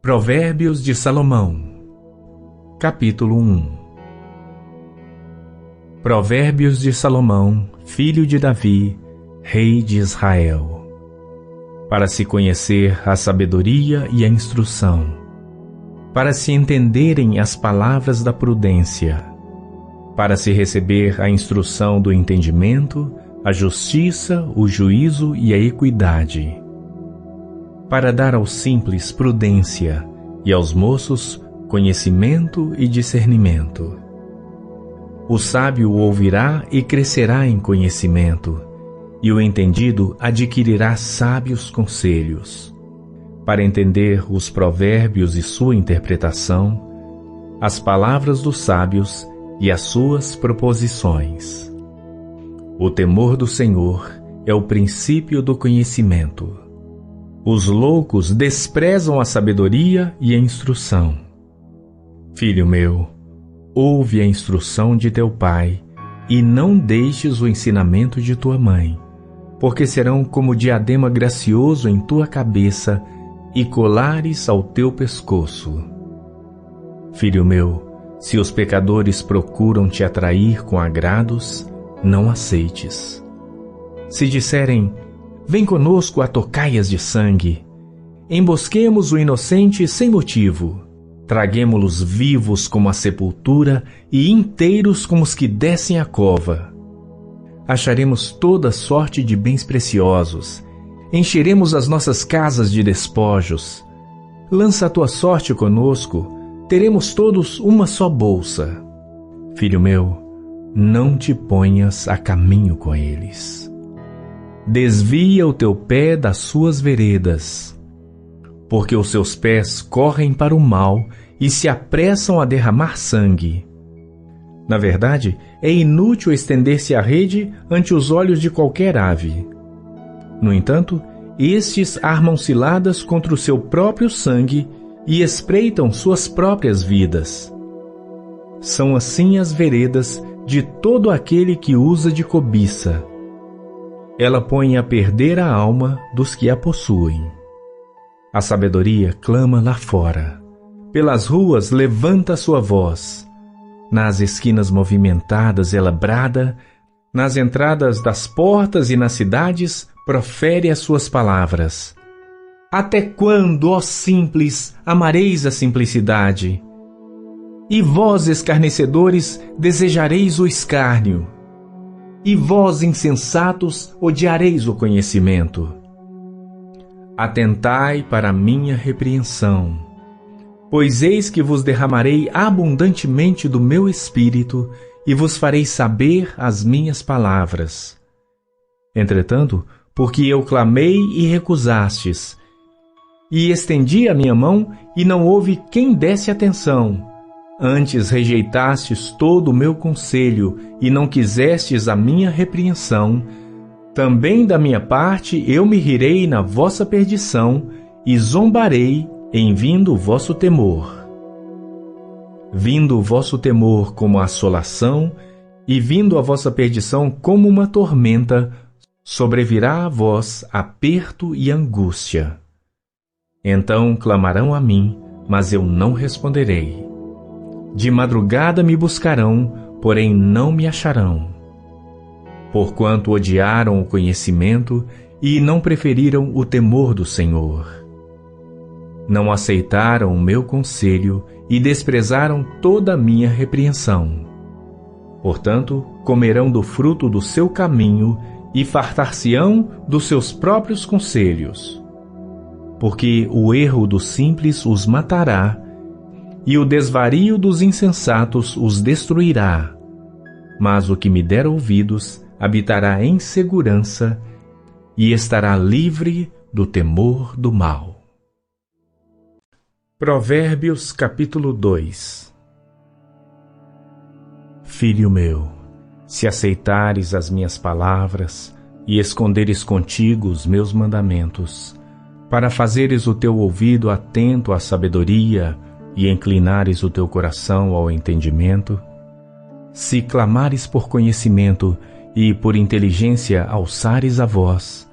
Provérbios de Salomão, capítulo 1. Provérbios de Salomão, filho de Davi, rei de Israel. Para se conhecer a sabedoria e a instrução, para se entenderem as palavras da prudência, para se receber a instrução do entendimento, a justiça, o juízo e a equidade, para dar aos simples prudência e aos moços conhecimento e discernimento. O sábio ouvirá e crescerá em conhecimento, e o entendido adquirirá sábios conselhos. Para entender os provérbios e sua interpretação, as palavras dos sábios e as suas proposições. O temor do Senhor é o princípio do conhecimento. Os loucos desprezam a sabedoria e a instrução. Filho meu, ouve a instrução de teu pai, e não deixes o ensinamento de tua mãe, porque serão como diadema gracioso em tua cabeça e colares ao teu pescoço. Filho meu, se os pecadores procuram te atrair com agrados, não aceites. Se disserem, vem conosco a tocaias de sangue, embosquemos o inocente sem motivo, traguemo-los vivos como a sepultura e inteiros como os que descem a cova. Acharemos toda sorte de bens preciosos, encheremos as nossas casas de despojos. Lança a tua sorte conosco, teremos todos uma só bolsa. Filho meu, não te ponhas a caminho com eles. Desvia o teu pé das suas veredas, porque os seus pés correm para o mal e se apressam a derramar sangue. Na verdade, é inútil estender-se a rede ante os olhos de qualquer ave. No entanto, estes armam ciladas contra o seu próprio sangue e espreitam suas próprias vidas. São assim as veredas de todo aquele que usa de cobiça. Ela põe a perder a alma dos que a possuem. A sabedoria clama lá fora. Pelas ruas levanta sua voz. Nas esquinas movimentadas ela brada. Nas entradas das portas e nas cidades profere as suas palavras. Até quando, ó simples, amareis a simplicidade? E vós, escarnecedores, desejareis o escárnio. E vós, insensatos, odiareis o conhecimento. Atentai para a minha repreensão, pois eis que vos derramarei abundantemente do meu espírito e vos farei saber as minhas palavras. Entretanto, porque eu clamei e recusastes, e estendi a minha mão e não houve quem desse atenção, antes rejeitastes todo o meu conselho e não quisestes a minha repreensão, também da minha parte eu me rirei na vossa perdição e zombarei em vindo o vosso temor. Vindo o vosso temor como a assolação e vindo a vossa perdição como uma tormenta, sobrevirá a vós aperto e angústia. Então clamarão a mim, mas eu não responderei. De madrugada me buscarão, porém não me acharão. Porquanto odiaram o conhecimento e não preferiram o temor do Senhor. Não aceitaram o meu conselho e desprezaram toda a minha repreensão. Portanto, comerão do fruto do seu caminho e fartar-se-ão dos seus próprios conselhos. Porque o erro dos simples os matará, e o desvario dos insensatos os destruirá. Mas o que me der ouvidos habitará em segurança e estará livre do temor do mal. Provérbios capítulo 2. Filho meu, se aceitares as minhas palavras e esconderes contigo os meus mandamentos, para fazeres o teu ouvido atento à sabedoria e inclinares o teu coração ao entendimento, se clamares por conhecimento e por inteligência alçares a voz,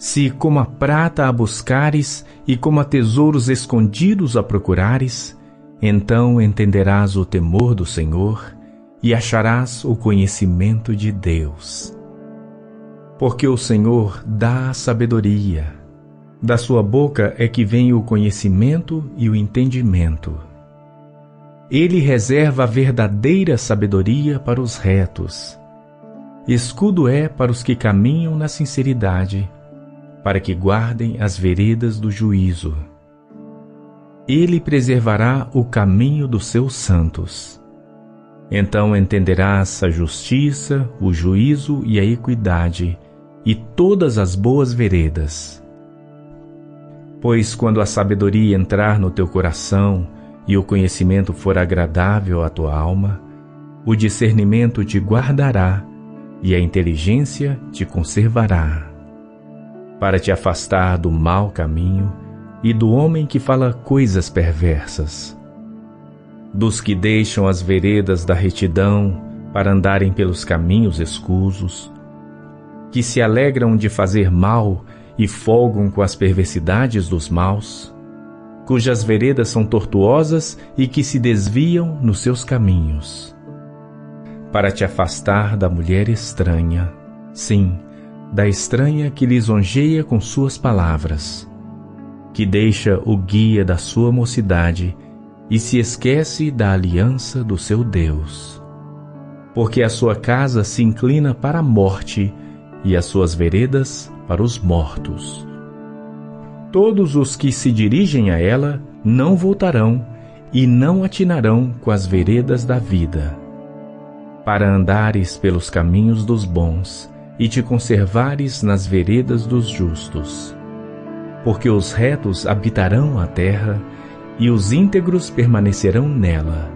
Se como a prata a buscares e como a tesouros escondidos a procurares, então entenderás o temor do Senhor e acharás o conhecimento de Deus. Porque o Senhor dá a sabedoria, da sua boca é que vem o conhecimento e o entendimento. Ele reserva a verdadeira sabedoria para os retos. Escudo é para os que caminham na sinceridade, para que guardem as veredas do juízo. Ele preservará o caminho dos seus santos. Então entenderás a justiça, o juízo e a equidade, e todas as boas veredas. Pois quando a sabedoria entrar no teu coração e o conhecimento for agradável à tua alma, o discernimento te guardará e a inteligência te conservará, para te afastar do mau caminho e do homem que fala coisas perversas, dos que deixam as veredas da retidão para andarem pelos caminhos escusos, que se alegram de fazer mal e folgam com as perversidades dos maus, cujas veredas são tortuosas e que se desviam nos seus caminhos, para te afastar da mulher estranha, sim, da estranha que lisonjeia com suas palavras, que deixa o guia da sua mocidade e se esquece da aliança do seu Deus. Porque a sua casa se inclina para a morte e as suas veredas para os mortos. Todos os que se dirigem a ela não voltarão e não atinarão com as veredas da vida, para andares pelos caminhos dos bons e te conservares nas veredas dos justos. Porque os retos habitarão a terra e os íntegros permanecerão nela,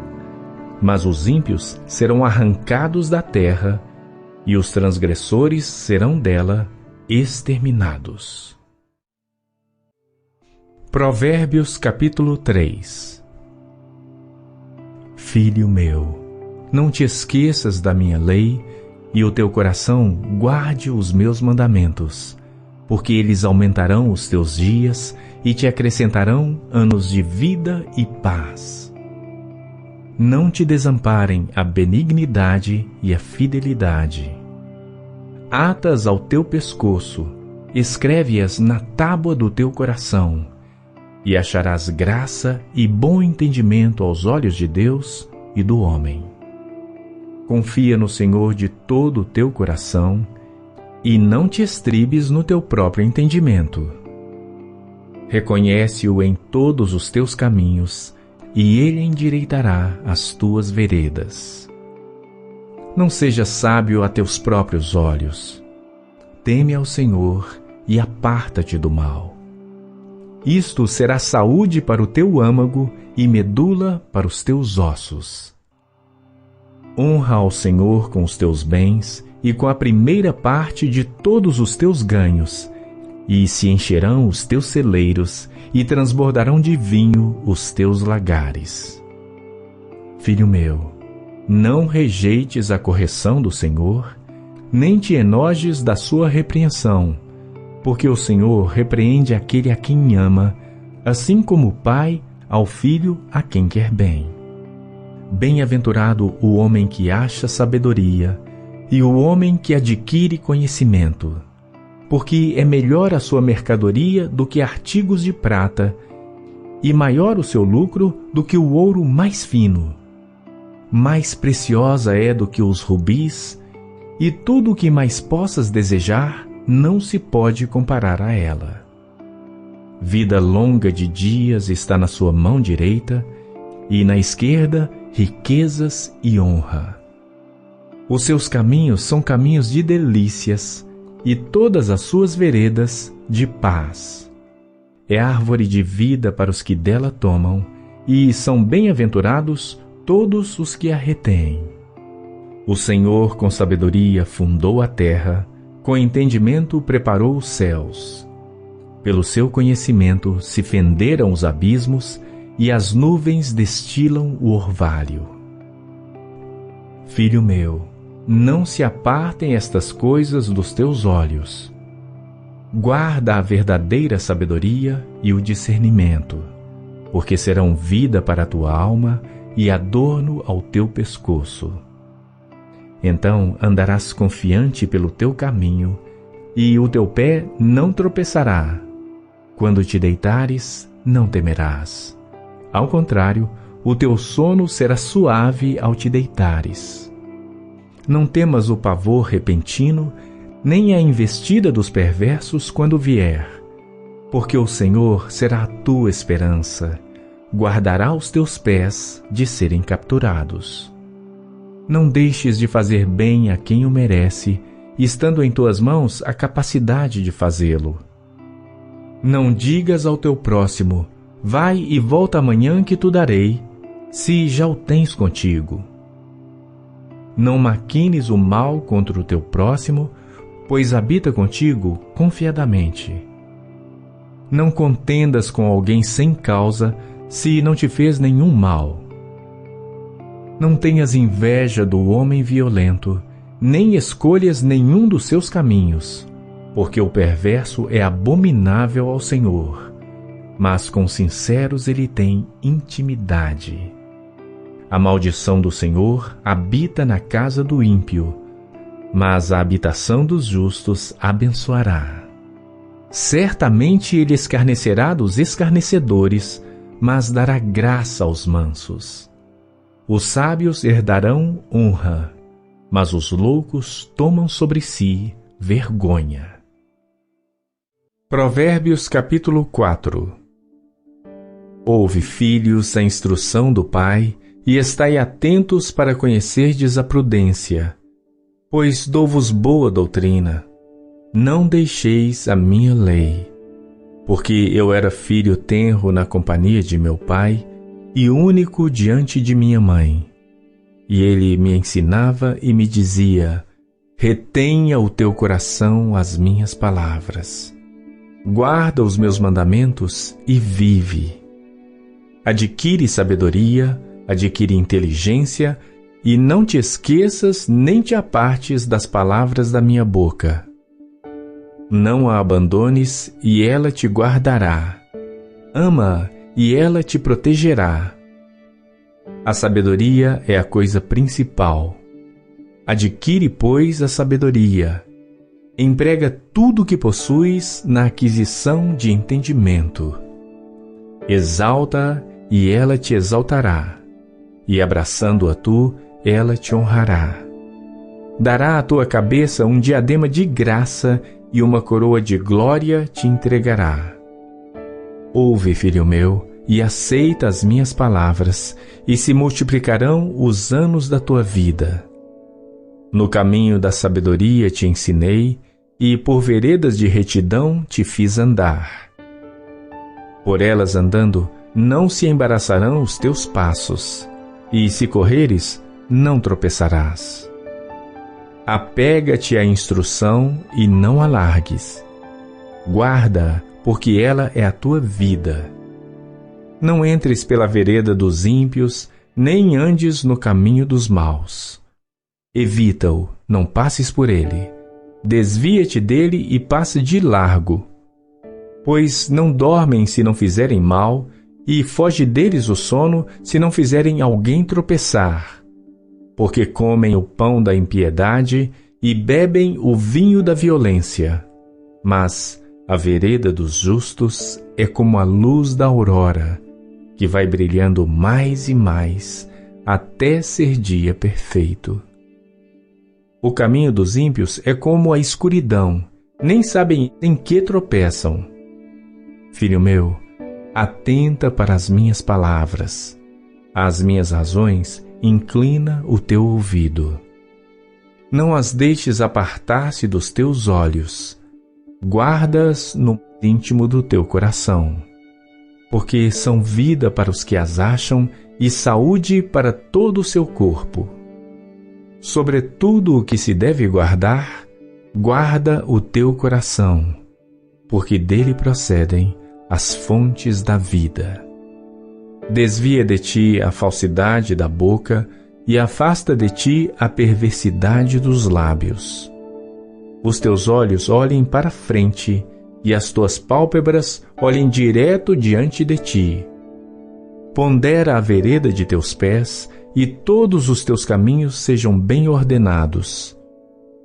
mas os ímpios serão arrancados da terra e os transgressores serão dela exterminados. Provérbios capítulo 3. Filho meu, não te esqueças da minha lei, e o teu coração guarde os meus mandamentos, porque eles aumentarão os teus dias e te acrescentarão anos de vida e paz. Não te desamparem a benignidade e a fidelidade. Ata-as ao teu pescoço, escreve-as na tábua do teu coração, e acharás graça e bom entendimento aos olhos de Deus e do homem. Confia no Senhor de todo o teu coração, e não te estribes no teu próprio entendimento. Reconhece-o em todos os teus caminhos, e ele endireitará as tuas veredas. Não sejas sábio a teus próprios olhos. Teme ao Senhor e aparta-te do mal. Isto será saúde para o teu âmago e medula para os teus ossos. Honra ao Senhor com os teus bens e com a primeira parte de todos os teus ganhos, e se encherão os teus celeiros e transbordarão de vinho os teus lagares. Filho meu, não rejeites a correção do Senhor, nem te enojes da sua repreensão, porque o Senhor repreende aquele a quem ama, assim como o pai ao filho a quem quer bem. Bem-aventurado o homem que acha sabedoria e o homem que adquire conhecimento, porque é melhor a sua mercadoria do que artigos de prata, e maior o seu lucro do que o ouro mais fino. Mais preciosa é do que os rubis, e tudo o que mais possas desejar não se pode comparar a ela. Vida longa de dias está na sua mão direita, e na esquerda riquezas e honra. Os seus caminhos são caminhos de delícias, e todas as suas veredas de paz. É árvore de vida para os que dela tomam, e são bem-aventurados todos os que a retêm. O Senhor com sabedoria fundou a terra, com entendimento preparou os céus. Pelo seu conhecimento se fenderam os abismos, e as nuvens destilam o orvalho. Filho meu, não se apartem estas coisas dos teus olhos. Guarda a verdadeira sabedoria e o discernimento, porque serão vida para a tua alma e adorno ao teu pescoço. Então andarás confiante pelo teu caminho, e o teu pé não tropeçará. Quando te deitares, não temerás. Ao contrário, o teu sono será suave ao te deitares. Não temas o pavor repentino, nem a investida dos perversos quando vier, porque o Senhor será a tua esperança, guardará os teus pés de serem capturados. Não deixes de fazer bem a quem o merece, estando em tuas mãos a capacidade de fazê-lo. Não digas ao teu próximo, vai e volta amanhã que tu darei, se já o tens contigo. Não maquines o mal contra o teu próximo, pois habita contigo confiadamente. Não contendas com alguém sem causa, se não te fez nenhum mal. Não tenhas inveja do homem violento, nem escolhas nenhum dos seus caminhos, porque o perverso é abominável ao Senhor, mas com sinceros ele tem intimidade. A maldição do Senhor habita na casa do ímpio, mas a habitação dos justos abençoará. Certamente ele escarnecerá dos escarnecedores, mas dará graça aos mansos. Os sábios herdarão honra, mas os loucos tomam sobre si vergonha. Provérbios capítulo 4. Ouve, filhos, a instrução do pai, e estai atentos para conhecerdes a prudência, pois dou-vos boa doutrina. Não deixeis a minha lei, porque eu era filho tenro na companhia de meu pai, e único diante de minha mãe. E ele me ensinava e me dizia, retenha o teu coração as minhas palavras. Guarda os meus mandamentos e vive. Adquire sabedoria, adquire inteligência, e não te esqueças nem te apartes das palavras da minha boca. Não a abandones, e ela te guardará. Ama-a, e ela te protegerá. A sabedoria é a coisa principal. Adquire, pois, a sabedoria. Emprega tudo o que possuis na aquisição de entendimento. Exalta-a, e ela te exaltará. E abraçando-a tu, ela te honrará. Dará à tua cabeça um diadema de graça, e uma coroa de glória te entregará. Ouve, filho meu, e aceita as minhas palavras, e se multiplicarão os anos da tua vida. No caminho da sabedoria te ensinei, e por veredas de retidão te fiz andar. Por elas andando, não se embaraçarão os teus passos, e se correres, não tropeçarás. Apega-te à instrução e não a largues. Guarda-a, porque ela é a tua vida. Não entres pela vereda dos ímpios, nem andes no caminho dos maus. Evita-o, não passes por ele. Desvia-te dele e passe de largo. Pois não dormem se não fizerem mal, e foge deles o sono se não fizerem alguém tropeçar. Porque comem o pão da impiedade e bebem o vinho da violência. Mas a vereda dos justos é como a luz da aurora, que vai brilhando mais e mais, até ser dia perfeito. O caminho dos ímpios é como a escuridão, nem sabem em que tropeçam. Filho meu, atenta para as minhas palavras. Às minhas razões, inclina o teu ouvido. Não as deixes apartar-se dos teus olhos. Guarda-as no íntimo do teu coração, porque são vida para os que as acham e saúde para todo o seu corpo. Sobre tudo o que se deve guardar, guarda o teu coração, porque dele procedem as fontes da vida. Desvia de ti a falsidade da boca e afasta de ti a perversidade dos lábios. Os teus olhos olhem para a frente e as tuas pálpebras olhem direto diante de ti. Pondera a vereda de teus pés, e todos os teus caminhos sejam bem ordenados.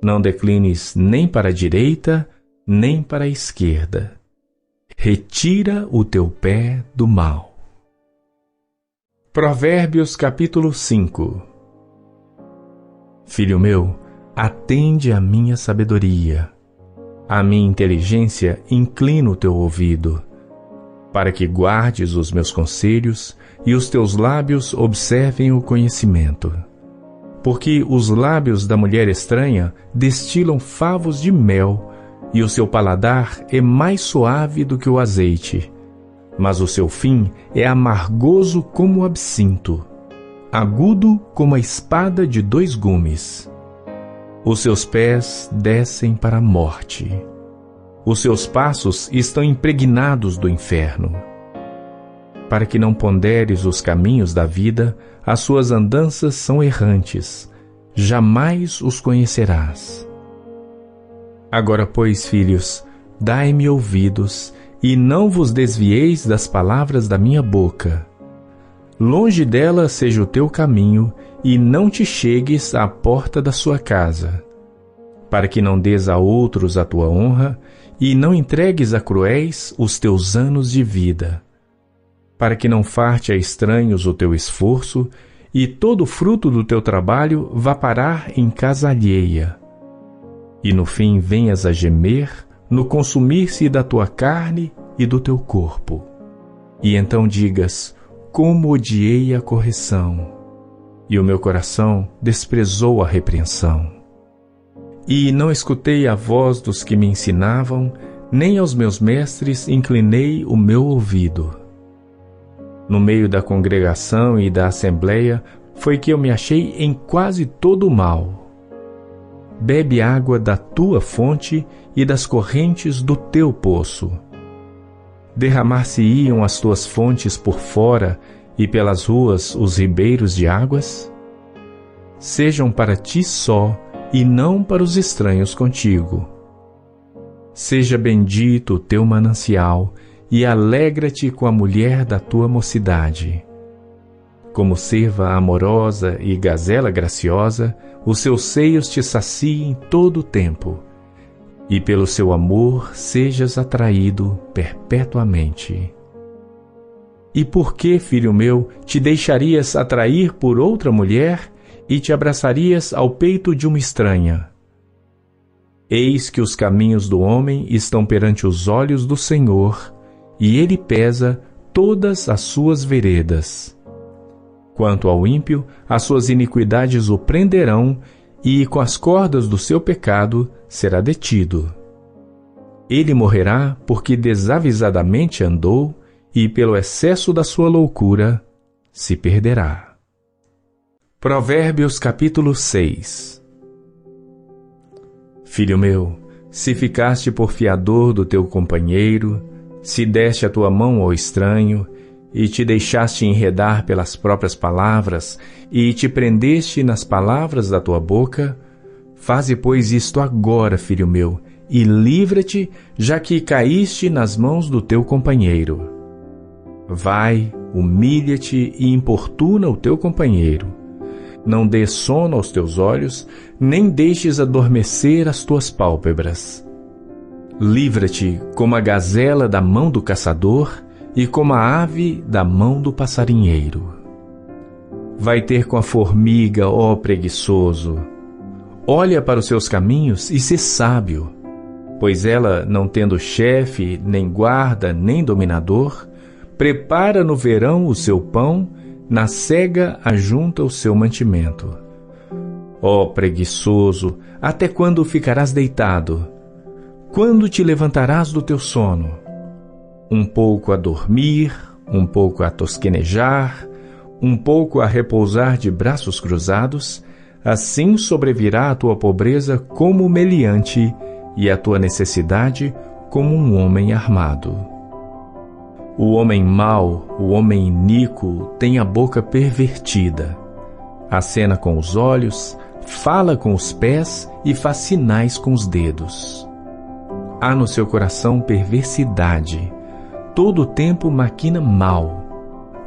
Não declines nem para a direita, nem para a esquerda. Retira o teu pé do mal. Provérbios capítulo 5. Filho meu, atende à minha sabedoria. À minha inteligência inclina o teu ouvido, para que guardes os meus conselhos e os teus lábios observem o conhecimento. Porque os lábios da mulher estranha destilam favos de mel, e o seu paladar é mais suave do que o azeite, mas o seu fim é amargoso como o absinto, agudo como a espada de 2 gumes. Os seus pés descem para a morte. Os seus passos estão impregnados do inferno. Para que não ponderes os caminhos da vida, as suas andanças são errantes. Jamais os conhecerás. Agora, pois, filhos, dai-me ouvidos, e não vos desvieis das palavras da minha boca. Longe dela seja o teu caminho, e não te chegues à porta da sua casa, para que não dês a outros a tua honra, e não entregues a cruéis os teus anos de vida, para que não farte a estranhos o teu esforço, e todo o fruto do teu trabalho vá parar em casa alheia, e no fim venhas a gemer no consumir-se da tua carne e do teu corpo. E então digas: como odiei a correção, e o meu coração desprezou a repreensão. E não escutei a voz dos que me ensinavam, nem aos meus mestres inclinei o meu ouvido. No meio da congregação e da assembleia foi que eu me achei em quase todo o mal. Bebe água da tua fonte e das correntes do teu poço. Derramar-se-iam as tuas fontes por fora, e pelas ruas os ribeiros de águas? Sejam para ti só, e não para os estranhos contigo. Seja bendito o teu manancial, e alegra-te com a mulher da tua mocidade. Como cerva amorosa e gazela graciosa, os seus seios te saciem todo o tempo, e pelo seu amor sejas atraído perpetuamente. E por que, filho meu, te deixarias atrair por outra mulher e te abraçarias ao peito de uma estranha? Eis que os caminhos do homem estão perante os olhos do Senhor, e ele pesa todas as suas veredas. Quanto ao ímpio, as suas iniquidades o prenderão, e com as cordas do seu pecado será detido. Ele morrerá porque desavisadamente andou, e pelo excesso da sua loucura se perderá. Provérbios capítulo 6. Filho meu, se ficaste por fiador do teu companheiro, se deste a tua mão ao estranho, e te deixaste enredar pelas próprias palavras, e te prendeste nas palavras da tua boca, faze, pois, isto agora, filho meu, e livra-te, já que caíste nas mãos do teu companheiro. Vai, humilha-te e importuna o teu companheiro. Não dês sono aos teus olhos, nem deixes adormecer as tuas pálpebras. Livra-te como a gazela da mão do caçador, e como a ave da mão do passarinheiro. Vai ter com a formiga, ó preguiçoso. Olha para os seus caminhos e sê sábio, pois ela, não tendo chefe, nem guarda, nem dominador, prepara no verão o seu pão, na cega ajunta o seu mantimento. Ó preguiçoso, até quando ficarás deitado? Quando te levantarás do teu sono? Um pouco a dormir, um pouco a tosquenejar, um pouco a repousar de braços cruzados, assim sobrevirá a tua pobreza como meliante e a tua necessidade como um homem armado. O homem mau, o homem iníquo, tem a boca pervertida. Acena com os olhos, fala com os pés e faz sinais com os dedos. Há no seu coração perversidade, todo o tempo maquina mal,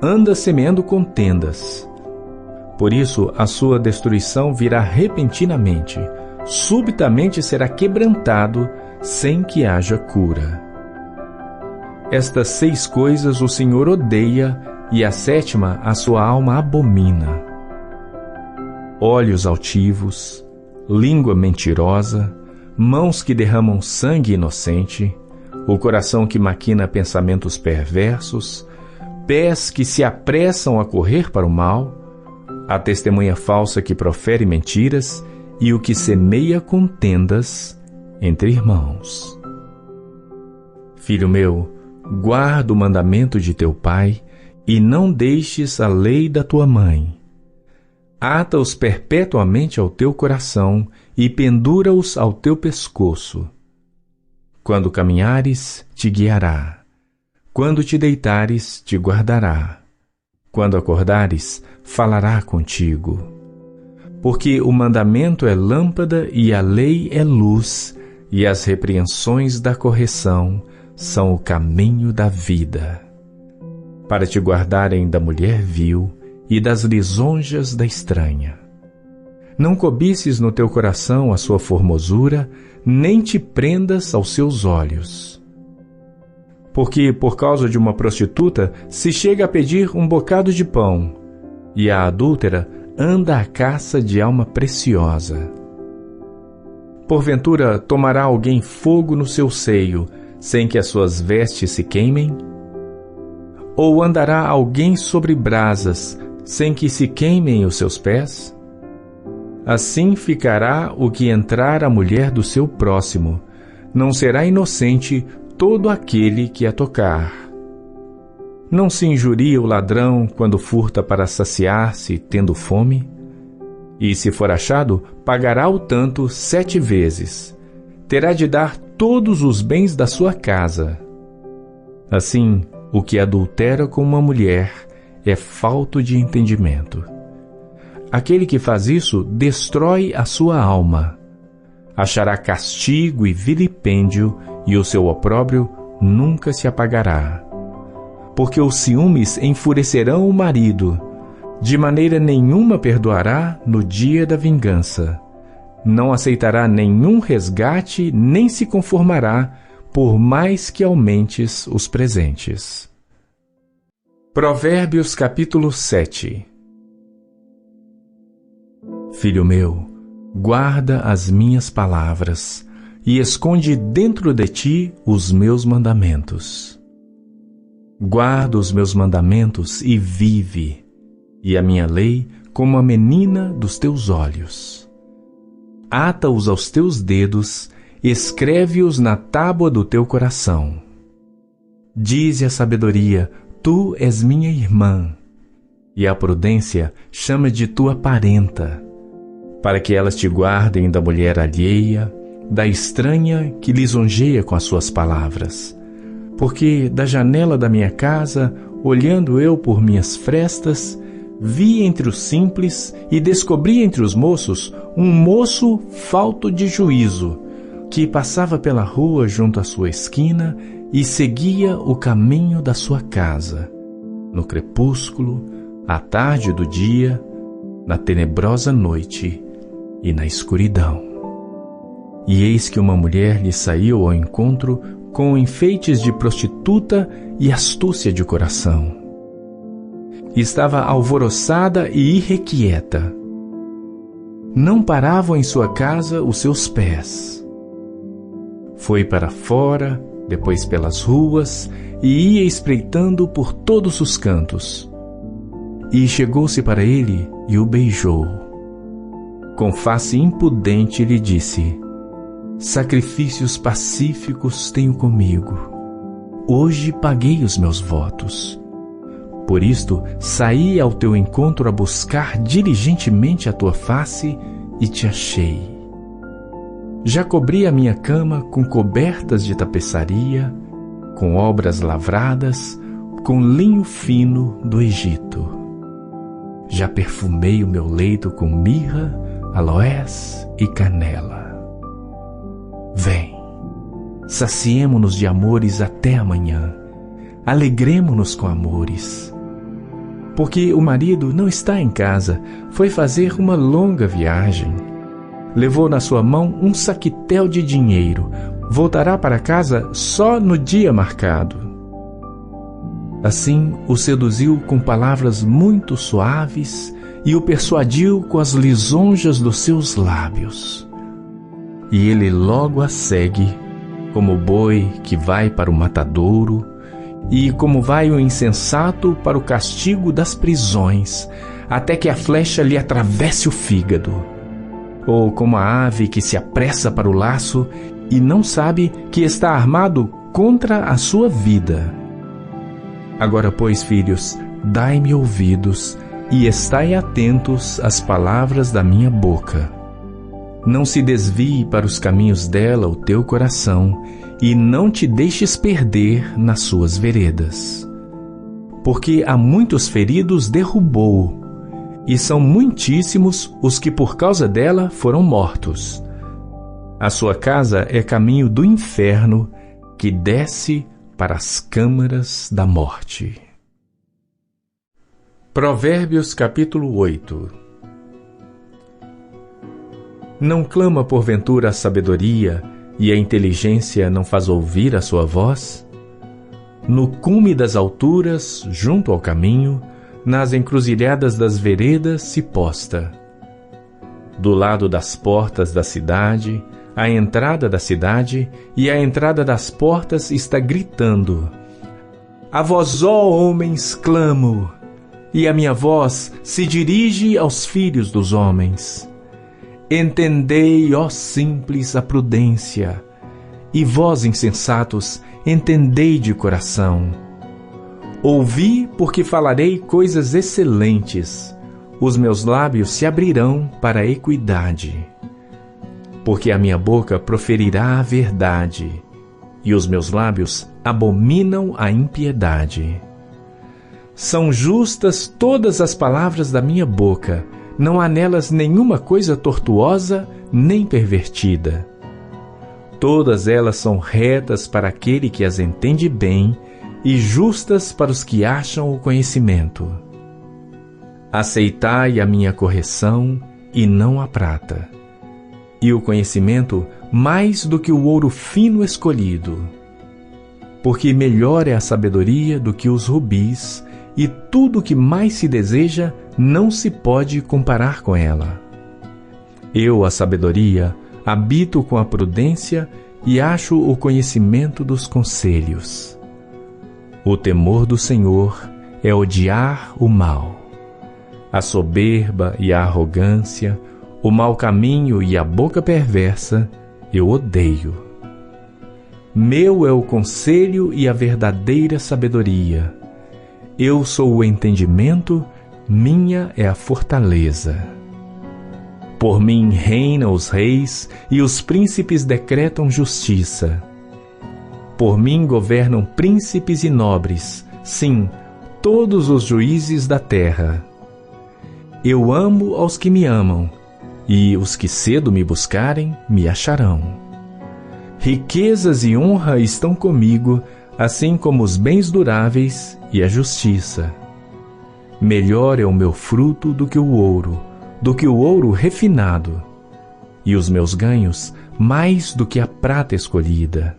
anda semeando contendas. Por isso a sua destruição virá repentinamente, subitamente será quebrantado, sem que haja cura. Estas 6 coisas o Senhor odeia, e a 7ª a sua alma abomina: olhos altivos, língua mentirosa, mãos que derramam sangue inocente, o coração que maquina pensamentos perversos, pés que se apressam a correr para o mal, a testemunha falsa que profere mentiras e o que semeia contendas entre irmãos. Filho meu, guarda o mandamento de teu pai e não deixes a lei da tua mãe. Ata-os perpetuamente ao teu coração e pendura-os ao teu pescoço. Quando caminhares, te guiará. Quando te deitares, te guardará. Quando acordares, falará contigo. Porque o mandamento é lâmpada e a lei é luz, e as repreensões da correção são o caminho da vida. Para te guardarem da mulher vil e das lisonjas da estranha. Não cobices no teu coração a sua formosura, nem te prendas aos seus olhos. Porque por causa de uma prostituta se chega a pedir um bocado de pão, e a adúltera anda à caça de alma preciosa. Porventura tomará alguém fogo no seu seio, sem que as suas vestes se queimem? Ou andará alguém sobre brasas, sem que se queimem os seus pés? Assim ficará o que entrar a mulher do seu próximo, não será inocente todo aquele que a tocar. Não se injuria o ladrão quando furta para saciar-se, tendo fome? E se for achado, pagará o tanto 7 vezes. Terá de dar todos os bens da sua casa. Assim, o que adultera com uma mulher é falto de entendimento. Aquele que faz isso destrói a sua alma. Achará castigo e vilipêndio, e o seu opróbrio nunca se apagará. Porque os ciúmes enfurecerão o marido, de maneira nenhuma perdoará no dia da vingança. Não aceitará nenhum resgate, nem se conformará, por mais que aumentes os presentes. Provérbios capítulo 7. Filho meu, guarda as minhas palavras e esconde dentro de ti os meus mandamentos. Guarda os meus mandamentos e vive, e a minha lei como a menina dos teus olhos. Ata-os aos teus dedos, escreve-os na tábua do teu coração. Dize a sabedoria: tu és minha irmã, e a prudência chama de tua parenta, para que elas te guardem da mulher alheia, da estranha que lisonjeia com as suas palavras. Porque da janela da minha casa, olhando eu por minhas frestas, vi entre os simples e descobri entre os moços um moço falto de juízo, que passava pela rua junto à sua esquina e seguia o caminho da sua casa, no crepúsculo, à tarde do dia, na tenebrosa noite e na escuridão. E eis que uma mulher lhe saiu ao encontro com enfeites de prostituta e astúcia de coração. Estava alvoroçada e irrequieta. Não paravam em sua casa os seus pés. Foi para fora, depois pelas ruas, e ia espreitando por todos os cantos. E chegou-se para ele e o beijou. Com face impudente lhe disse: sacrifícios pacíficos tenho comigo. Hoje paguei os meus votos. Por isto, saí ao teu encontro a buscar diligentemente a tua face e te achei. Já cobri a minha cama com cobertas de tapeçaria, com obras lavradas, com linho fino do Egito. Já perfumei o meu leito com mirra, aloés e canela. Vem, saciemo-nos de amores até amanhã. Alegremo-nos com amores. Porque o marido não está em casa, foi fazer uma longa viagem. Levou na sua mão um saquitel de dinheiro, voltará para casa só no dia marcado. Assim o seduziu com palavras muito suaves e o persuadiu com as lisonjas dos seus lábios. E ele logo a segue, como o boi que vai para o matadouro, e como vai o insensato para o castigo das prisões, até que a flecha lhe atravesse o fígado. Ou como a ave que se apressa para o laço e não sabe que está armado contra a sua vida. Agora, pois, filhos, dai-me ouvidos e estai atentos às palavras da minha boca. Não se desvie para os caminhos dela o teu coração, e não te deixes perder nas suas veredas. Porque há muitos feridos derrubou, e são muitíssimos os que por causa dela foram mortos. A sua casa é caminho do inferno, que desce para as câmaras da morte. Provérbios capítulo 8. Não clama porventura a sabedoria, e a inteligência não faz ouvir a sua voz? No cume das alturas, junto ao caminho, nas encruzilhadas das veredas se posta. Do lado das portas da cidade, a entrada da cidade e a entrada das portas está gritando: A vós, ó homens, clamo, e a minha voz se dirige aos filhos dos homens. Entendei, ó simples, a prudência, e vós, insensatos, entendei de coração. Ouvi, porque falarei coisas excelentes, os meus lábios se abrirão para a equidade. Porque a minha boca proferirá a verdade, e os meus lábios abominam a impiedade. São justas todas as palavras da minha boca, não há nelas nenhuma coisa tortuosa nem pervertida. Todas elas são retas para aquele que as entende bem e justas para os que acham o conhecimento. Aceitai a minha correção e não a prata, e o conhecimento mais do que o ouro fino escolhido. Porque melhor é a sabedoria do que os rubis, e tudo o que mais se deseja não se pode comparar com ela. Eu, a sabedoria, habito com a prudência e acho o conhecimento dos conselhos. O temor do Senhor é odiar o mal. A soberba e a arrogância, o mau caminho e a boca perversa, eu odeio. Meu é o conselho e a verdadeira sabedoria. Eu sou o entendimento, minha é a fortaleza. Por mim reinam os reis e os príncipes decretam justiça. Por mim governam príncipes e nobres, sim, todos os juízes da terra. Eu amo aos que me amam, e os que cedo me buscarem me acharão. Riquezas e honra estão comigo, assim como os bens duráveis e a justiça. Melhor é o meu fruto do que o ouro refinado, e os meus ganhos mais do que a prata escolhida.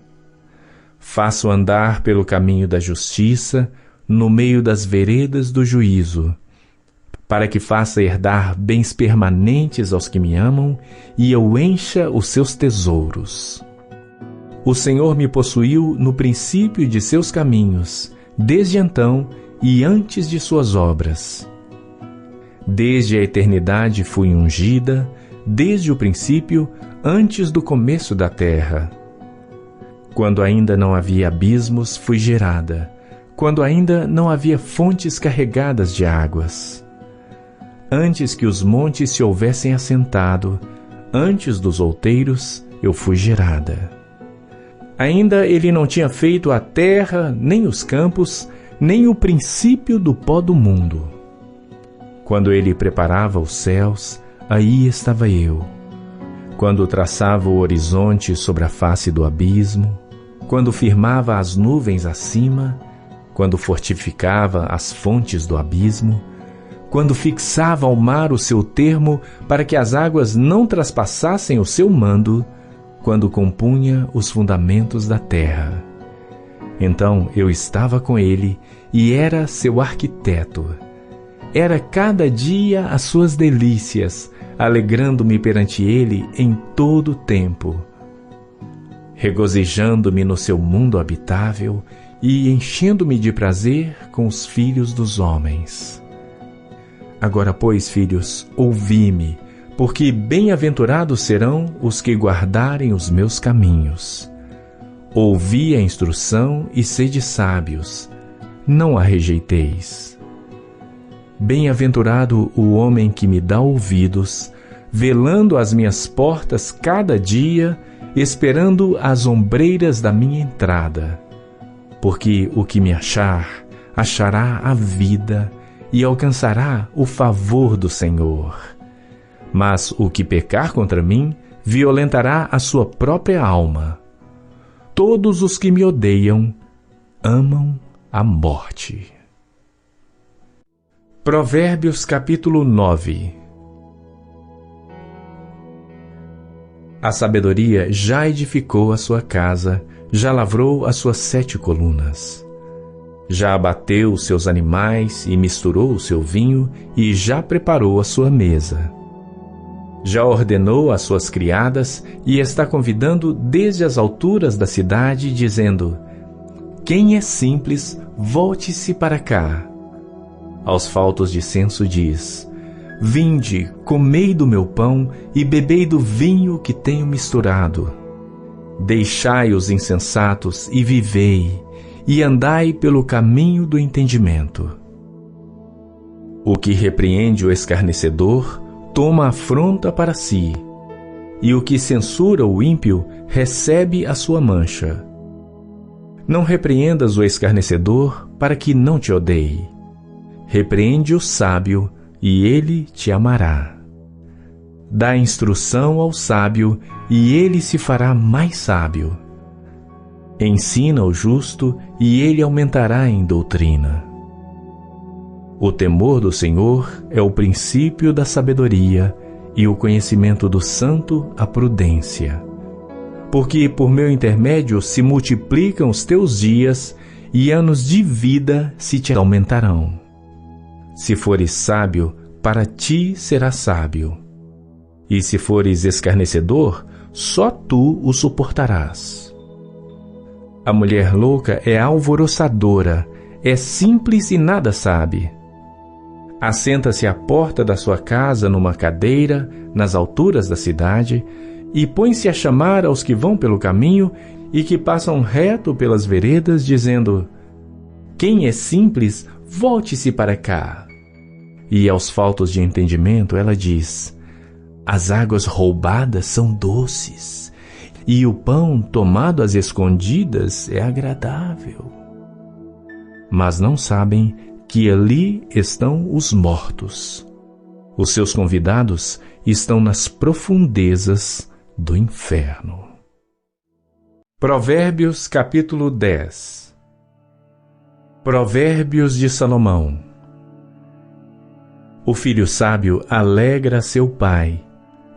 Faço andar pelo caminho da justiça, no meio das veredas do juízo, para que faça herdar bens permanentes aos que me amam, e eu encha os seus tesouros. O Senhor me possuiu no princípio de seus caminhos, desde então e antes de suas obras. Desde a eternidade fui ungida, desde o princípio, antes do começo da terra. Quando ainda não havia abismos, fui gerada, quando ainda não havia fontes carregadas de águas. Antes que os montes se houvessem assentado, antes dos outeiros, eu fui gerada. Ainda ele não tinha feito a terra, nem os campos, nem o princípio do pó do mundo. Quando ele preparava os céus, aí estava eu. Quando traçava o horizonte sobre a face do abismo, quando firmava as nuvens acima, quando fortificava as fontes do abismo, quando fixava ao mar o seu termo para que as águas não traspassassem o seu mando, quando compunha os fundamentos da terra. Então eu estava com ele e era seu arquiteto. Era cada dia as suas delícias, alegrando-me perante ele em todo o tempo, regozijando-me no seu mundo habitável e enchendo-me de prazer com os filhos dos homens. Agora, pois, filhos, ouvi-me, porque bem-aventurados serão os que guardarem os meus caminhos. Ouvi a instrução e sede sábios, não a rejeiteis. Bem-aventurado o homem que me dá ouvidos, velando às minhas portas cada dia, esperando as ombreiras da minha entrada. Porque o que me achar, achará a vida e alcançará o favor do Senhor. Mas o que pecar contra mim, violentará a sua própria alma. Todos os que me odeiam, amam a morte. Provérbios capítulo 9. A sabedoria já edificou a sua casa, já lavrou as suas 7 colunas. Já abateu os seus animais e misturou o seu vinho e já preparou a sua mesa. Já ordenou as suas criadas e está convidando desde as alturas da cidade, dizendo: quem é simples, volte-se para cá. Aos faltos de senso diz: vinde, comei do meu pão e bebei do vinho que tenho misturado. Deixai os insensatos e vivei, e andai pelo caminho do entendimento. O que repreende o escarnecedor, toma afronta para si, e o que censura o ímpio, recebe a sua mancha. Não repreendas o escarnecedor, para que não te odeie. Repreende o sábio, e ele te amará. Dá instrução ao sábio, e ele se fará mais sábio. Ensina o justo, e ele aumentará em doutrina. O temor do Senhor é o princípio da sabedoria, e o conhecimento do santo a prudência. Porque por meu intermédio se multiplicam os teus dias, e anos de vida se te aumentarão. Se fores sábio, para ti será sábio. E se fores escarnecedor, só tu o suportarás. A mulher louca é alvoroçadora, é simples e nada sabe. Assenta-se à porta da sua casa numa cadeira, nas alturas da cidade, e põe-se a chamar aos que vão pelo caminho e que passam reto pelas veredas, dizendo: quem é simples, volte-se para cá. E aos faltos de entendimento ela diz: as águas roubadas são doces, e o pão tomado às escondidas é agradável. Mas não sabem que ali estão os mortos. Os seus convidados estão nas profundezas do inferno. Provérbios capítulo 10. Provérbios de Salomão. O filho sábio alegra seu pai,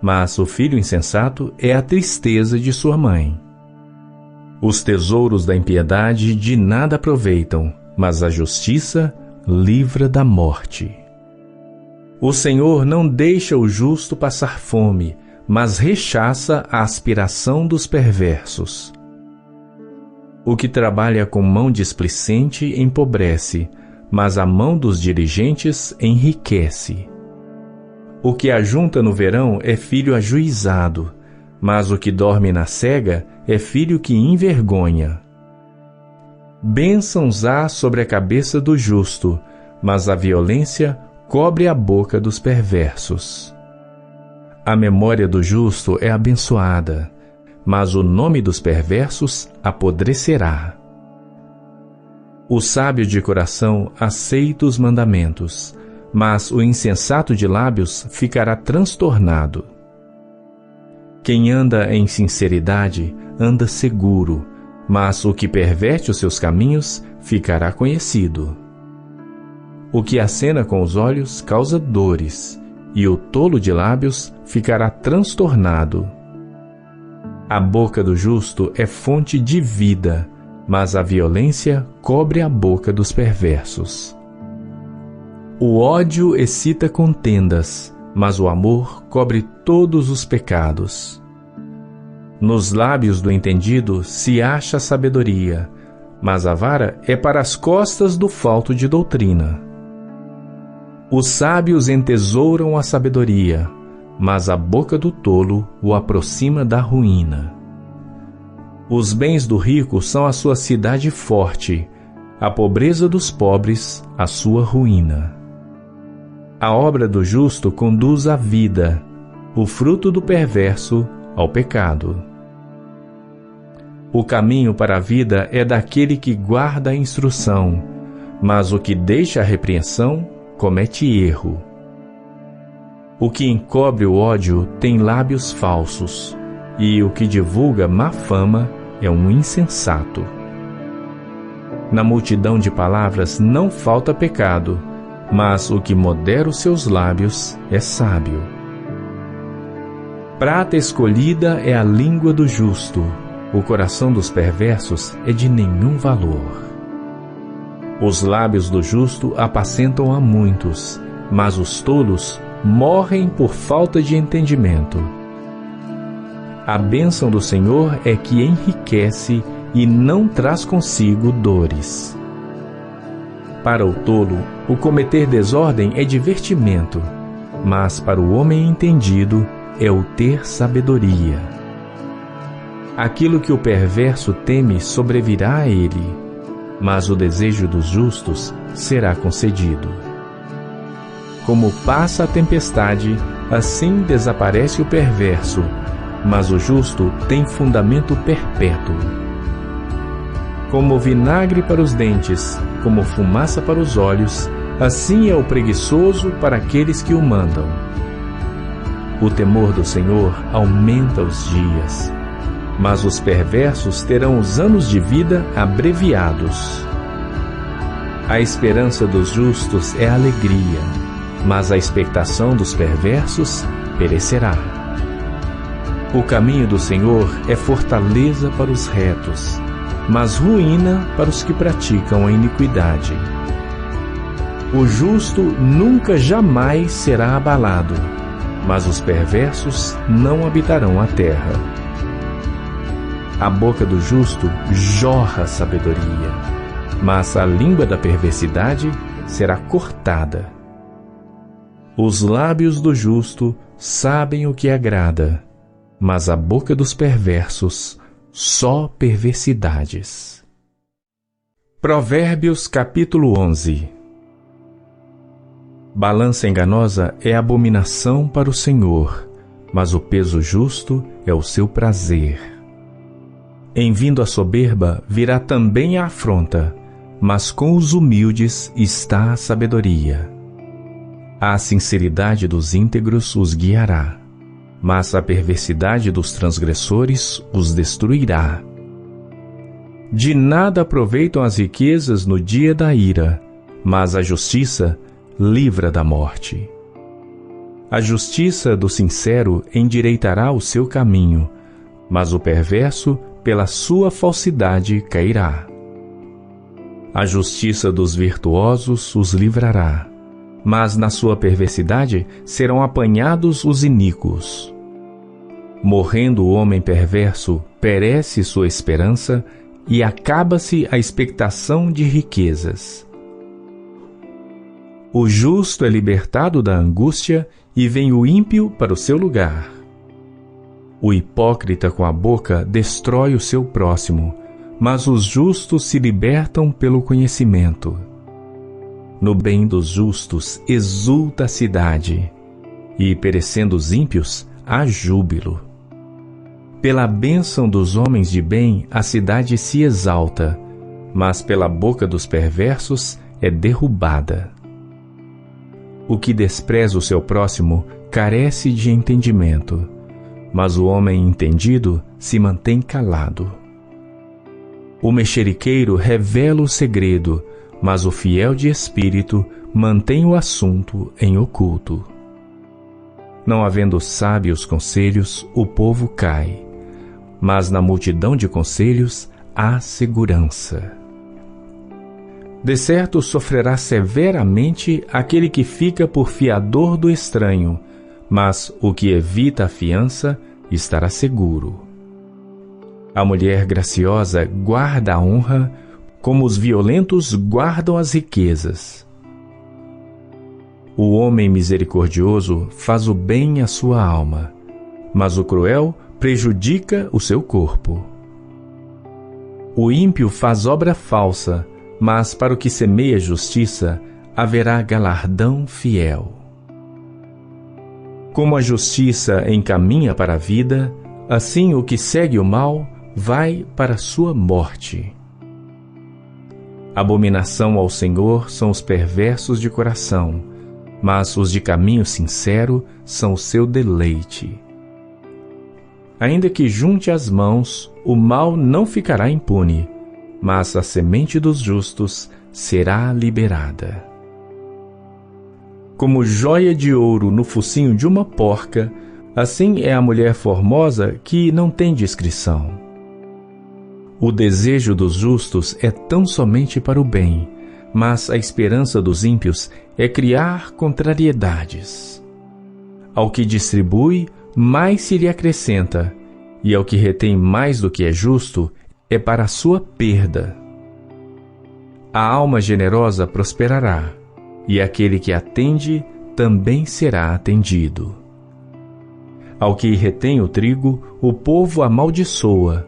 mas o filho insensato é a tristeza de sua mãe. Os tesouros da impiedade de nada aproveitam, mas a justiça livra da morte. O Senhor não deixa o justo passar fome, mas rechaça a aspiração dos perversos. O que trabalha com mão displicente empobrece, mas a mão dos diligentes enriquece. O que ajunta no verão é filho ajuizado, mas o que dorme na cega é filho que envergonha. Bênçãos há sobre a cabeça do justo, mas a violência cobre a boca dos perversos. A memória do justo é abençoada, mas o nome dos perversos apodrecerá. O sábio de coração aceita os mandamentos, mas o insensato de lábios ficará transtornado. Quem anda em sinceridade anda seguro, mas o que perverte os seus caminhos ficará conhecido. O que acena com os olhos causa dores, e o tolo de lábios ficará transtornado. A boca do justo é fonte de vida, mas a violência cobre a boca dos perversos. O ódio excita contendas, mas o amor cobre todos os pecados. Nos lábios do entendido se acha sabedoria, mas a vara é para as costas do falto de doutrina. Os sábios entesouram a sabedoria, mas a boca do tolo o aproxima da ruína. Os bens do rico são a sua cidade forte, a pobreza dos pobres a sua ruína. A obra do justo conduz à vida, o fruto do perverso ao pecado. O caminho para a vida é daquele que guarda a instrução, mas o que deixa a repreensão comete erro. O que encobre o ódio tem lábios falsos, e o que divulga má fama é um insensato. Na multidão de palavras não falta pecado, mas o que modera os seus lábios é sábio. Prata escolhida é a língua do justo, o coração dos perversos é de nenhum valor. Os lábios do justo apacentam a muitos, mas os tolos morrem por falta de entendimento. A bênção do Senhor é que enriquece e não traz consigo dores. Para o tolo, o cometer desordem é divertimento, mas para o homem entendido é o ter sabedoria. Aquilo que o perverso teme sobrevirá a ele, mas o desejo dos justos será concedido. Como passa a tempestade, assim desaparece o perverso, mas o justo tem fundamento perpétuo. Como vinagre para os dentes, como fumaça para os olhos, assim é o preguiçoso para aqueles que o mandam. O temor do Senhor aumenta os dias, mas os perversos terão os anos de vida abreviados. A esperança dos justos é alegria, mas a expectação dos perversos perecerá. O caminho do Senhor é fortaleza para os retos, mas ruína para os que praticam a iniquidade. O justo nunca jamais será abalado, mas os perversos não habitarão a terra. A boca do justo jorra sabedoria, mas a língua da perversidade será cortada. Os lábios do justo sabem o que agrada, mas a boca dos perversos só perversidades. Provérbios capítulo 11. Balança enganosa é abominação para o Senhor, mas o peso justo é o seu prazer. Em vindo a soberba virá também a afronta, mas com os humildes está a sabedoria. A sinceridade dos íntegros os guiará, mas a perversidade dos transgressores os destruirá. De nada aproveitam as riquezas no dia da ira, mas a justiça livra da morte. A justiça do sincero endireitará o seu caminho, mas o perverso, pela sua falsidade, cairá. A justiça dos virtuosos os livrará, mas na sua perversidade serão apanhados os iníquos. Morrendo o homem perverso, perece sua esperança e acaba-se a expectação de riquezas. O justo é libertado da angústia e vem o ímpio para o seu lugar. O hipócrita com a boca destrói o seu próximo, mas os justos se libertam pelo conhecimento. No bem dos justos exulta a cidade, e perecendo os ímpios, há júbilo. Pela bênção dos homens de bem a cidade se exalta, mas pela boca dos perversos é derrubada. O que despreza o seu próximo carece de entendimento, mas o homem entendido se mantém calado. O mexeriqueiro revela o segredo, mas o fiel de espírito mantém o assunto em oculto. Não havendo sábios conselhos, o povo cai, mas na multidão de conselhos há segurança. De certo sofrerá severamente aquele que fica por fiador do estranho, mas o que evita a fiança estará seguro. A mulher graciosa guarda a honra, como os violentos guardam as riquezas. O homem misericordioso faz o bem à sua alma, mas o cruel prejudica o seu corpo. O ímpio faz obra falsa, mas para o que semeia justiça haverá galardão fiel. Como a justiça encaminha para a vida, assim o que segue o mal vai para a sua morte. Abominação ao Senhor são os perversos de coração, mas os de caminho sincero são o seu deleite. Ainda que junte as mãos, o mal não ficará impune, mas a semente dos justos será liberada. Como joia de ouro no focinho de uma porca, assim é a mulher formosa que não tem discrição. O desejo dos justos é tão somente para o bem, mas a esperança dos ímpios é criar contrariedades. Ao que distribui, mais se lhe acrescenta, e ao que retém mais do que é justo, é para a sua perda. A alma generosa prosperará, e aquele que atende também será atendido. Ao que retém o trigo, o povo amaldiçoa,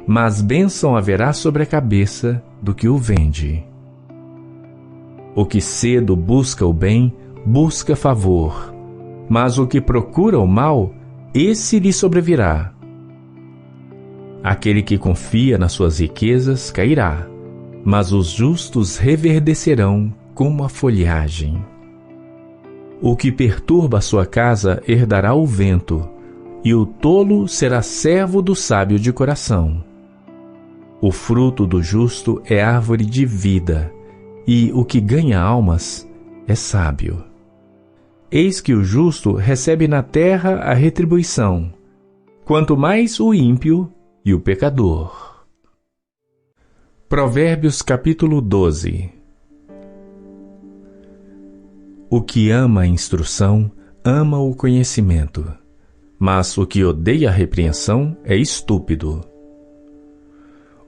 mas bênção haverá sobre a cabeça do que o vende. O que cedo busca o bem, busca favor, mas o que procura o mal, esse lhe sobrevirá. Aquele que confia nas suas riquezas cairá, mas os justos reverdecerão como a folhagem. O que perturba a sua casa herdará o vento, e o tolo será servo do sábio de coração. O fruto do justo é árvore de vida, e o que ganha almas é sábio. Eis que o justo recebe na terra a retribuição, quanto mais o ímpio e o pecador. Provérbios capítulo 12. O que ama a instrução, ama o conhecimento, mas o que odeia a repreensão é estúpido.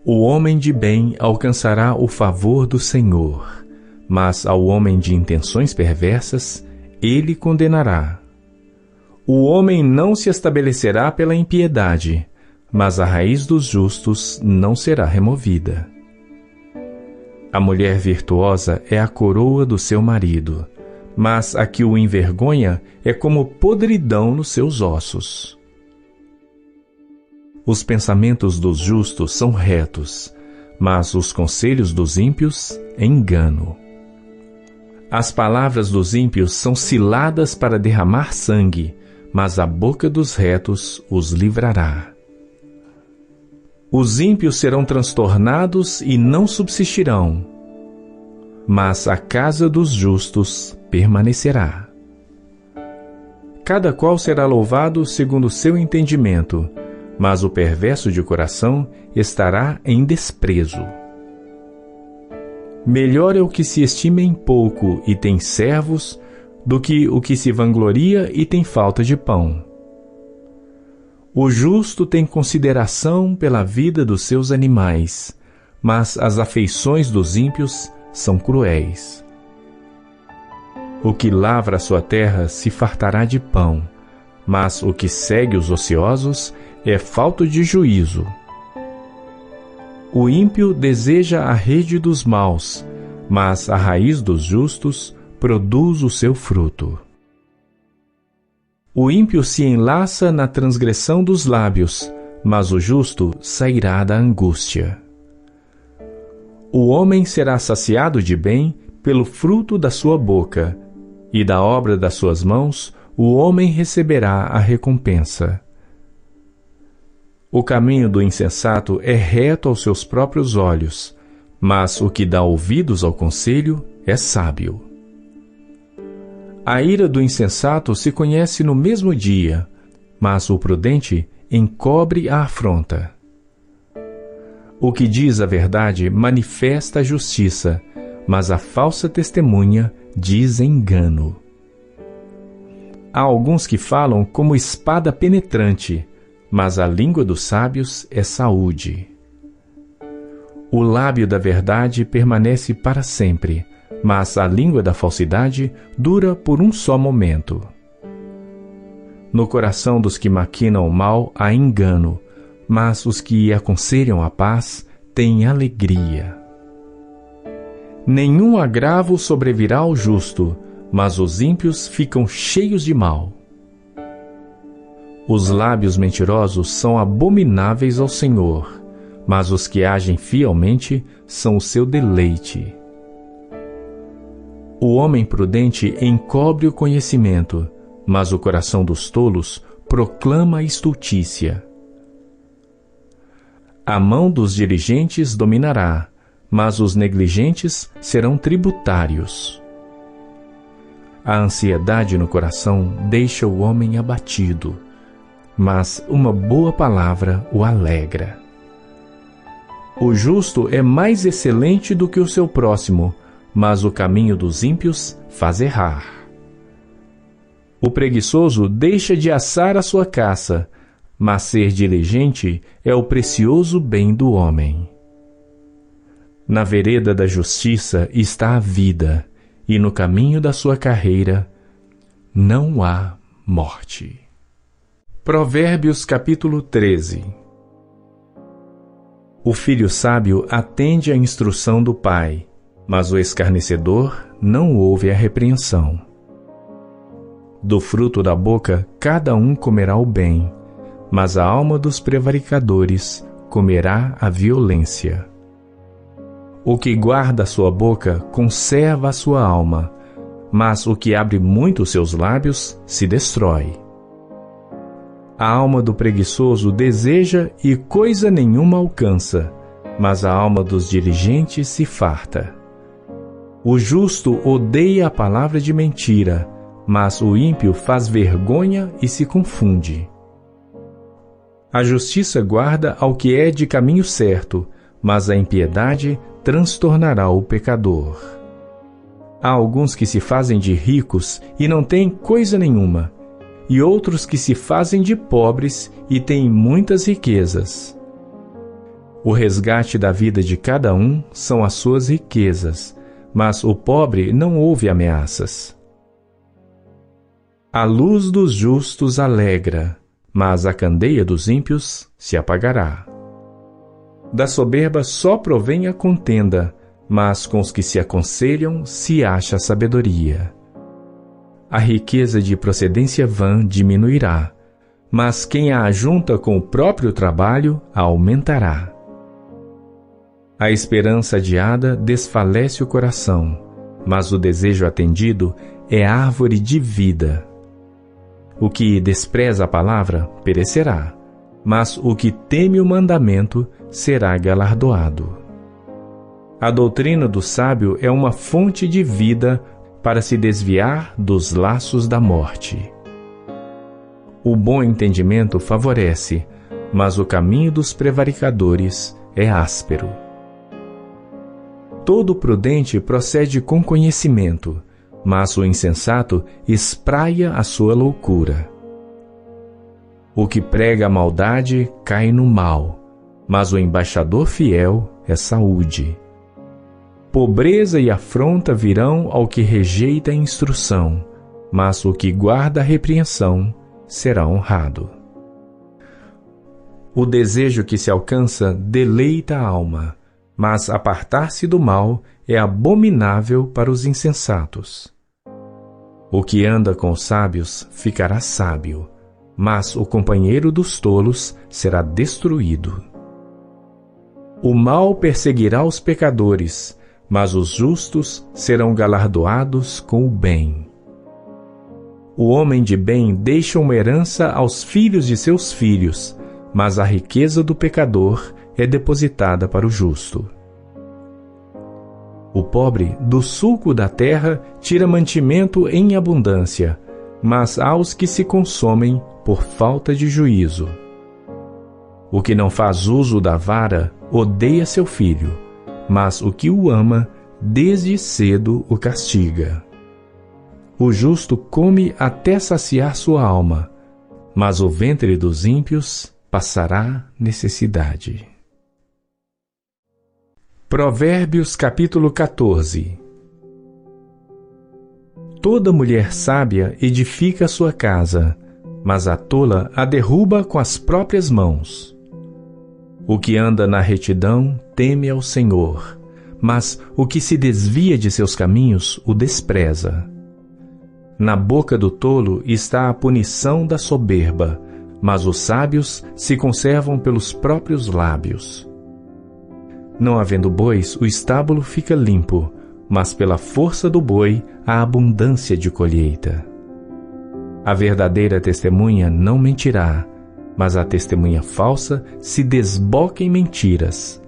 O homem de bem alcançará o favor do Senhor, mas ao homem de intenções perversas, ele condenará. O homem não se estabelecerá pela impiedade, mas a raiz dos justos não será removida. A mulher virtuosa é a coroa do seu marido, mas a que o envergonha é como podridão nos seus ossos. Os pensamentos dos justos são retos, mas os conselhos dos ímpios é engano. As palavras dos ímpios são ciladas para derramar sangue, mas a boca dos retos os livrará. Os ímpios serão transtornados e não subsistirão, mas a casa dos justos permanecerá. Cada qual será louvado segundo o seu entendimento, mas o perverso de coração estará em desprezo. Melhor é o que se estima em pouco e tem servos, do que o que se vangloria e tem falta de pão. O justo tem consideração pela vida dos seus animais, mas as afeições dos ímpios são cruéis. O que lavra a sua terra se fartará de pão, mas o que segue os ociosos é falto de juízo. O ímpio deseja a rede dos maus, mas a raiz dos justos produz o seu fruto. O ímpio se enlaça na transgressão dos lábios, mas o justo sairá da angústia. O homem será saciado de bem pelo fruto da sua boca, e da obra das suas mãos o homem receberá a recompensa. O caminho do insensato é reto aos seus próprios olhos, mas o que dá ouvidos ao conselho é sábio. A ira do insensato se conhece no mesmo dia, mas o prudente encobre a afronta. O que diz a verdade manifesta a justiça, mas a falsa testemunha diz engano. Há alguns que falam como espada penetrante, mas a língua dos sábios é saúde. O lábio da verdade permanece para sempre, mas a língua da falsidade dura por um só momento. No coração dos que maquinam o mal há engano, mas os que aconselham a paz têm alegria. Nenhum agravo sobrevirá ao justo, mas os ímpios ficam cheios de mal. Os lábios mentirosos são abomináveis ao Senhor, mas os que agem fielmente são o seu deleite. O homem prudente encobre o conhecimento, mas o coração dos tolos proclama a estultícia. A mão dos diligentes dominará, mas os negligentes serão tributários. A ansiedade no coração deixa o homem abatido, mas uma boa palavra o alegra. O justo é mais excelente do que o seu próximo, mas o caminho dos ímpios faz errar. O preguiçoso deixa de assar a sua caça, mas ser diligente é o precioso bem do homem. Na vereda da justiça está a vida, e no caminho da sua carreira não há morte. Provérbios capítulo 13. O filho sábio atende à instrução do pai, mas o escarnecedor não ouve a repreensão. Do fruto da boca cada um comerá o bem, mas a alma dos prevaricadores comerá a violência. O que guarda a sua boca conserva a sua alma, mas o que abre muito seus lábios se destrói. A alma do preguiçoso deseja e coisa nenhuma alcança, mas a alma dos diligentes se farta. O justo odeia a palavra de mentira, mas o ímpio faz vergonha e se confunde. A justiça guarda ao que é de caminho certo, mas a impiedade transtornará o pecador. Há alguns que se fazem de ricos e não têm coisa nenhuma, e outros que se fazem de pobres e têm muitas riquezas. O resgate da vida de cada um são as suas riquezas, mas o pobre não ouve ameaças. A luz dos justos alegra, mas a candeia dos ímpios se apagará. Da soberba só provém a contenda, mas com os que se aconselham se acha sabedoria. A riqueza de procedência vã diminuirá, mas quem a ajunta com o próprio trabalho a aumentará. A esperança adiada desfalece o coração, mas o desejo atendido é árvore de vida. O que despreza a palavra perecerá, mas o que teme o mandamento será galardoado. A doutrina do sábio é uma fonte de vida para se desviar dos laços da morte. O bom entendimento favorece, mas o caminho dos prevaricadores é áspero. Todo prudente procede com conhecimento, mas o insensato espraia a sua loucura. O que prega a maldade cai no mal, mas o embaixador fiel é saúde. Pobreza e afronta virão ao que rejeita a instrução, mas o que guarda a repreensão será honrado. O desejo que se alcança deleita a alma, mas apartar-se do mal é abominável para os insensatos. O que anda com os sábios ficará sábio, mas o companheiro dos tolos será destruído. O mal perseguirá os pecadores, mas os justos serão galardoados com o bem. O homem de bem deixa uma herança aos filhos de seus filhos, mas a riqueza do pecador é depositada para o justo. O pobre do suco da terra tira mantimento em abundância, mas aos que se consomem por falta de juízo. O que não faz uso da vara odeia seu filho, mas o que o ama, desde cedo o castiga. O justo come até saciar sua alma, mas o ventre dos ímpios passará necessidade. Provérbios capítulo 14. Toda mulher sábia edifica sua casa, mas a tola a derruba com as próprias mãos. O que anda na retidão teme ao Senhor, mas o que se desvia de seus caminhos o despreza. Na boca do tolo está a punição da soberba, mas os sábios se conservam pelos próprios lábios. Não havendo bois, o estábulo fica limpo, mas pela força do boi há abundância de colheita. A verdadeira testemunha não mentirá, mas a testemunha falsa se desboca em mentiras.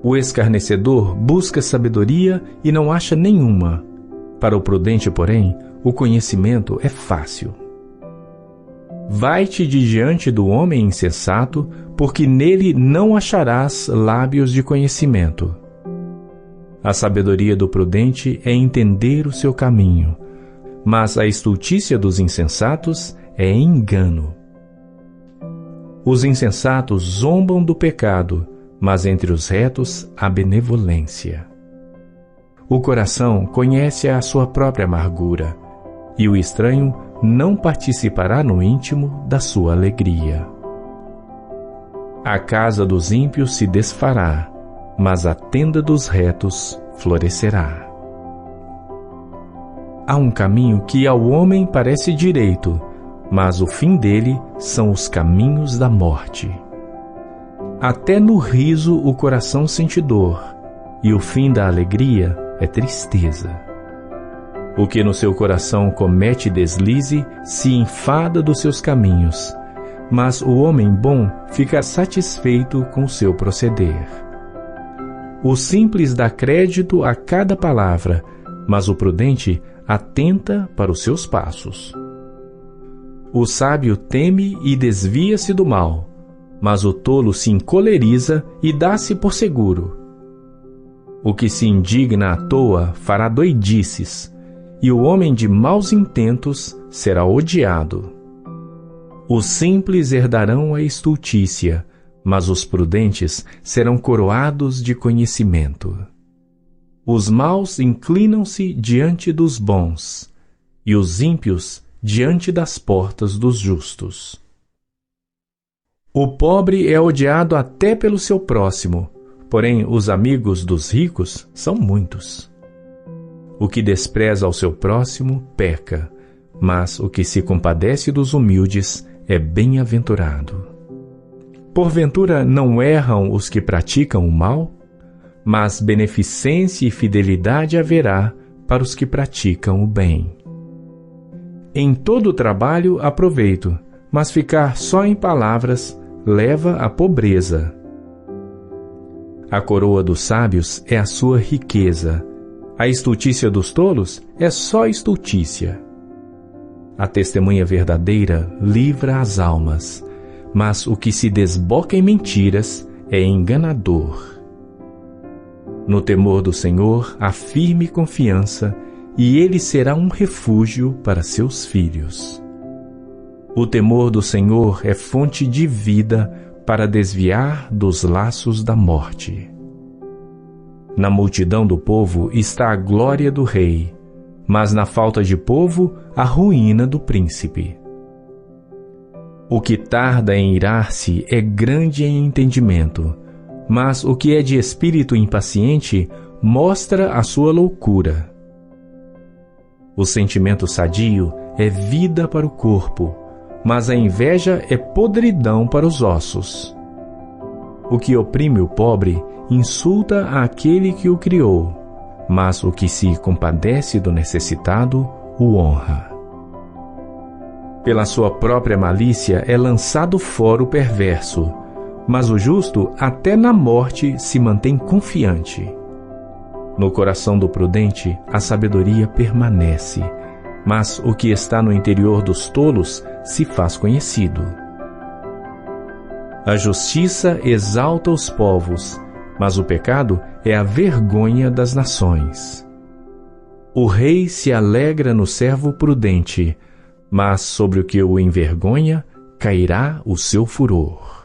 O escarnecedor busca sabedoria e não acha nenhuma. Para o prudente, porém, o conhecimento é fácil. Vai-te de diante do homem insensato, porque nele não acharás lábios de conhecimento. A sabedoria do prudente é entender o seu caminho, mas a estultícia dos insensatos é engano. Os insensatos zombam do pecado, mas entre os retos há benevolência. O coração conhece a sua própria amargura, e o estranho não participará no íntimo da sua alegria. A casa dos ímpios se desfará, mas a tenda dos retos florescerá. Há um caminho que ao homem parece direito, mas o fim dele são os caminhos da morte. Até no riso o coração sente dor, e o fim da alegria é tristeza. O que no seu coração comete deslize se enfada dos seus caminhos, mas o homem bom fica satisfeito com o seu proceder. O simples dá crédito a cada palavra, mas o prudente atenta para os seus passos. O sábio teme e desvia-se do mal, mas o tolo se encoleriza e dá-se por seguro. O que se indigna à toa fará doidices, e o homem de maus intentos será odiado. Os simples herdarão a estultícia, mas os prudentes serão coroados de conhecimento. Os maus inclinam-se diante dos bons, e os ímpios diante das portas dos justos. O pobre é odiado até pelo seu próximo, porém os amigos dos ricos são muitos. O que despreza ao seu próximo peca, mas o que se compadece dos humildes é bem-aventurado. Porventura não erram os que praticam o mal? Mas beneficência e fidelidade haverá para os que praticam o bem. Em todo trabalho há proveito, mas ficar só em palavras leva à pobreza. A coroa dos sábios é a sua riqueza. A estultícia dos tolos é só estultícia. A testemunha verdadeira livra as almas, mas o que se desboca em mentiras é enganador. No temor do Senhor há firme confiança, e ele será um refúgio para seus filhos. O temor do Senhor é fonte de vida para desviar dos laços da morte. Na multidão do povo está a glória do rei, mas na falta de povo, a ruína do príncipe. O que tarda em irar-se é grande em entendimento, mas o que é de espírito impaciente mostra a sua loucura. O sentimento sadio é vida para o corpo, mas a inveja é podridão para os ossos. O que oprime o pobre insulta àquele que o criou, mas o que se compadece do necessitado o honra. Pela sua própria malícia é lançado fora o perverso, mas o justo até na morte se mantém confiante. No coração do prudente a sabedoria permanece, mas o que está no interior dos tolos se faz conhecido. A justiça exalta os povos, mas o pecado é a vergonha das nações. O rei se alegra no servo prudente, mas sobre o que o envergonha cairá o seu furor.